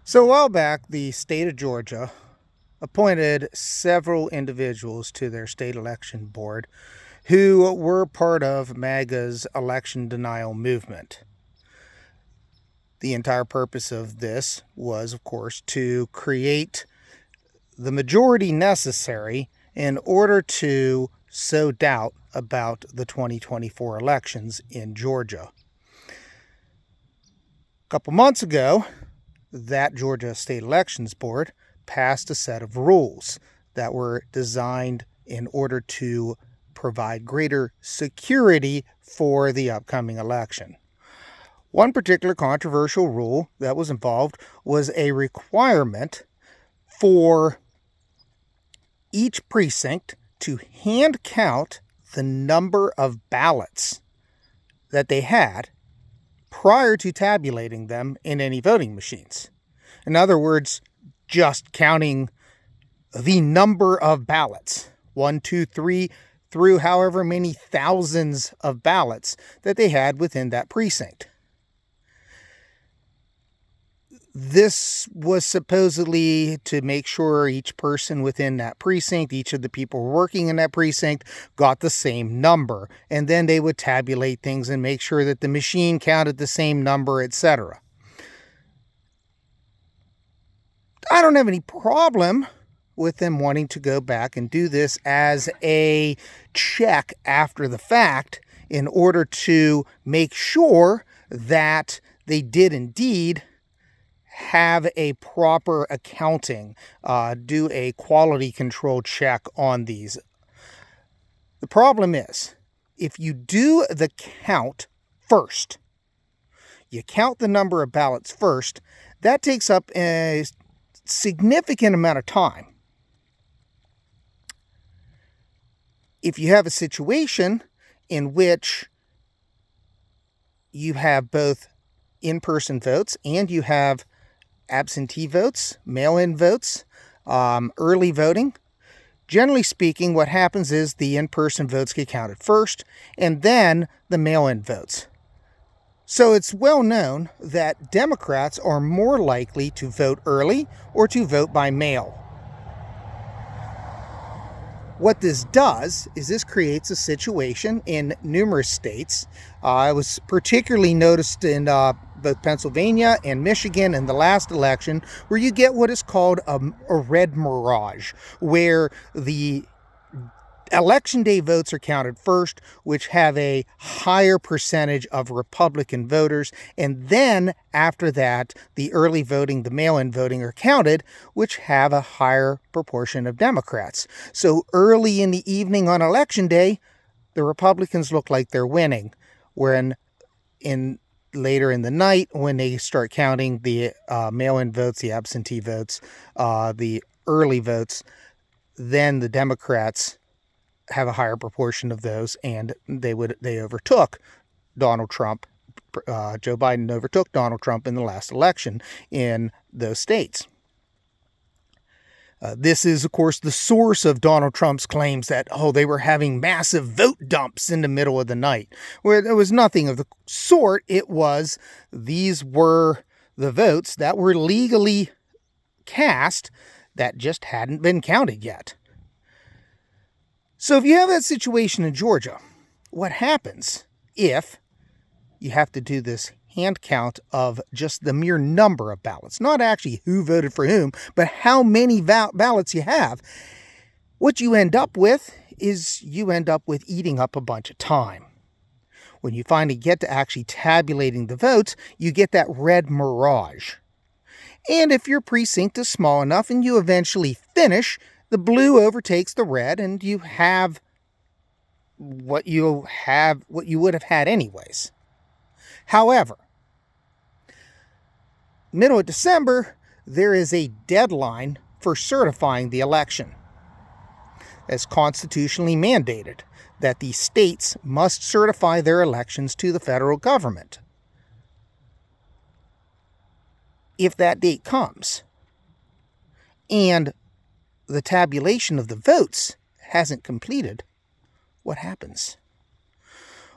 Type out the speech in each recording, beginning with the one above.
So a while back, the state of Georgia appointed several individuals to their state election board who were part of MAGA's election denial movement. The entire purpose of this was, of course, to create the majority necessary in order to sow doubt about the 2024 elections in Georgia. A couple months ago, that Georgia State Elections Board passed a set of rules that were designed in order to provide greater security for the upcoming election. One particular controversial rule that was involved was a requirement for each precinct to hand count the number of ballots that they had prior to tabulating them in any voting machines. In other words, just counting the number of ballots, 1, 2, 3, through however many thousands of ballots that they had within that precinct. This was supposedly to make sure each person within that precinct, each of the people working in that precinct, got the same number. And then they would tabulate things and make sure that the machine counted the same number, etc. I don't have any problem with them wanting to go back and do this as a check after the fact in order to make sure that they did indeed have a proper accounting, do a quality control check on these. The problem is, if you do the count first, you count the number of ballots first, that takes up a significant amount of time. If you have a situation in which you have both in-person votes and you have absentee votes, mail-in votes, early voting. Generally speaking, what happens is the in-person votes get counted first, and then the mail-in votes. So it's well known that Democrats are more likely to vote early or to vote by mail. What this does is this creates a situation in numerous states. It was particularly noticed in both Pennsylvania and Michigan in the last election, where you get what is called a red mirage, where the election day votes are counted first, which have a higher percentage of Republican voters, and then after that, the early voting, the mail-in voting are counted, which have a higher proportion of Democrats. So early in the evening on election day, the Republicans look like they're winning, when later in the night, when they start counting the mail-in votes, the absentee votes, the early votes, then the Democrats have a higher proportion of those, and they overtook Donald Trump. Joe Biden overtook Donald Trump in the last election in those states. This is, of course, the source of Donald Trump's claims that, they were having massive vote dumps in the middle of the night, where there was nothing of the sort. It was, these were the votes that were legally cast that just hadn't been counted yet. So if you have that situation in Georgia, what happens if you have to do this hand count of just the mere number of ballots, not actually who voted for whom, but how many ballots you have? What you end up with is eating up a bunch of time. When you finally get to actually tabulating the votes, you get that red mirage. And if your precinct is small enough and you eventually finish, the blue overtakes the red, and you have what you would have had anyways. However, middle of December, there is a deadline for certifying the election. As constitutionally mandated, that the states must certify their elections to the federal government. If that date comes, and the tabulation of the votes hasn't completed, what happens?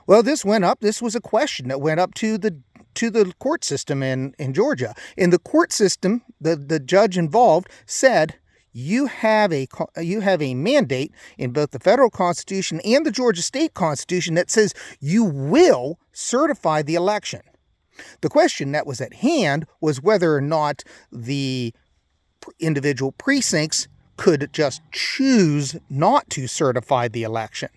Well, this was a question that went up to the to the court system in Georgia. In the court system, the judge involved said, you have a mandate in both the federal Constitution and the Georgia state Constitution that says you will certify the election. The question that was at hand was whether or not the individual precincts could just choose not to certify the election.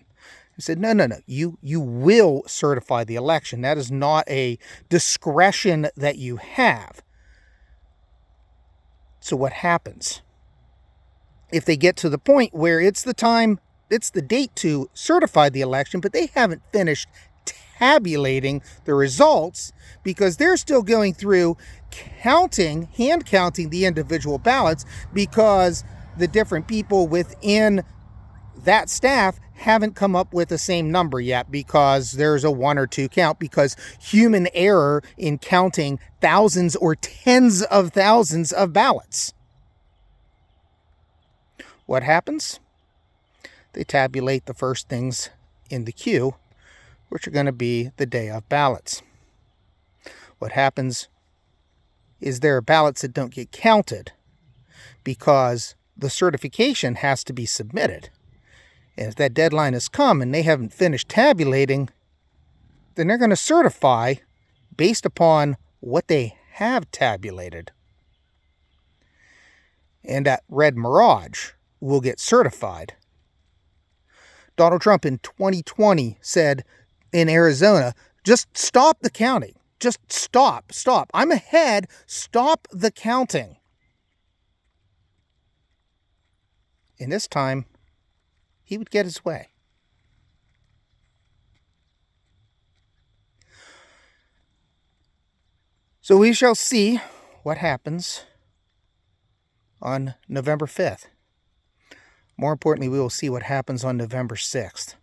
He said, no, you will certify the election. That is not a discretion that you have. So what happens? If they get to the point where it's the date to certify the election, but they haven't finished tabulating the results because they're still going through hand counting the individual ballots because the different people within that staff haven't come up with the same number yet because there's a 1 or 2 count because human error in counting thousands or tens of thousands of ballots. What happens? They tabulate the first things in the queue, which are going to be the day of ballots. What happens is there are ballots that don't get counted because the certification has to be submitted. And if that deadline has come and they haven't finished tabulating, then they're going to certify based upon what they have tabulated. And that red mirage will get certified. Donald Trump in 2020 said in Arizona, just stop the counting. Just stop. I'm ahead. Stop the counting. And this time, he would get his way. So we shall see what happens on November 5th. More importantly, we will see what happens on November 6th.